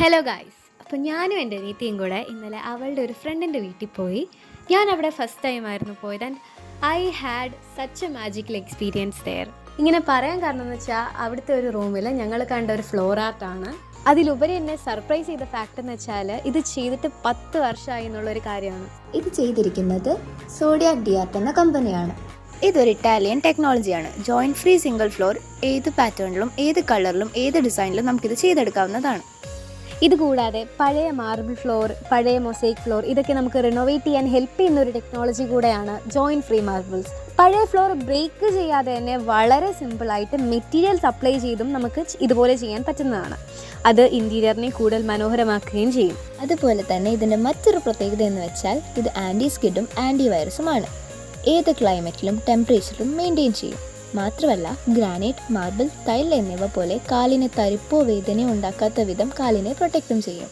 Hello guys. അപ്പോൾ ഞാനും എൻ്റെ അനിയത്തിയും കൂടെ ഇന്നലെ അവളുടെ ഒരു ഫ്രണ്ടിൻ്റെ വീട്ടിൽ പോയി. ഞാൻ അവിടെ ഫസ്റ്റ് ടൈം ആയിരുന്നു പോയത് and I had such a magical experience there. ഇങ്ങനെ പറയാൻ കാരണം എന്ന് വെച്ചാൽ അവിടുത്തെ ഒരു റൂമിൽ ഞങ്ങൾ കണ്ട ഒരു ഫ്ലോർ ആർട്ടാണ്. അതിലുപരി എന്നെ സർപ്രൈസ് ചെയ്ത ഫാക്റ്റ് എന്ന് വെച്ചാൽ ഇത് ചെയ്തിട്ട് 10 വർഷമായി എന്നുള്ളൊരു കാര്യമാണ്. ഇത് ചെയ്തിരിക്കുന്നത് സോഡിയാക് ഡി ആർട്ട് എന്ന കമ്പനിയാണ്. ഇതൊരു ഇറ്റാലിയൻ ടെക്നോളജിയാണ്. Joint free single floor. ഏത് പാറ്റേണിലും ഏത് കളറിലും ഏത് ഡിസൈനിലും നമുക്കിത് ചെയ്തെടുക്കാവുന്നതാണ്. ഇതുകൂടാതെ പഴയ മാർബിൾ ഫ്ലോർ, പഴയ മൊസൈക്ക് ഫ്ലോർ ഇതൊക്കെ നമുക്ക് റിനോവേറ്റ് ചെയ്യാൻ ഹെൽപ്പ് ചെയ്യുന്ന ഒരു ടെക്നോളജി കൂടെയാണ് ജോയിൻറ്റ് ഫ്രീ മാർബിൾസ്. പഴയ ഫ്ലോർ ബ്രേക്ക് ചെയ്യാതെ തന്നെ വളരെ സിമ്പിളായിട്ട് മെറ്റീരിയൽസ് അപ്ലൈ ചെയ്തും നമുക്ക് ഇതുപോലെ ചെയ്യാൻ പറ്റുന്നതാണ്. അത് ഇൻറ്റീരിയറിനെ കൂടുതൽ മനോഹരമാക്കുകയും ചെയ്യും. അതുപോലെ തന്നെ ഇതിൻ്റെ മറ്റൊരു പ്രത്യേകത എന്ന് വെച്ചാൽ ഇത് ആൻറ്റി സ്കിഡും ആൻറ്റി വൈറസുമാണ്. ഏത് ക്ലൈമറ്റിലും ടെമ്പറേച്ചറിലും മെയിൻറ്റെയിൻ ചെയ്യും. മാത്രമല്ല ഗ്രാനൈറ്റ്, മാർബിൾ, ടൈൽ എന്നിവ പോലെ കാലിന് തരിപ്പോ വേദനയോ ഉണ്ടാക്കാത്ത വിധം കാലിനെ പ്രൊട്ടക്റ്റും ചെയ്യും.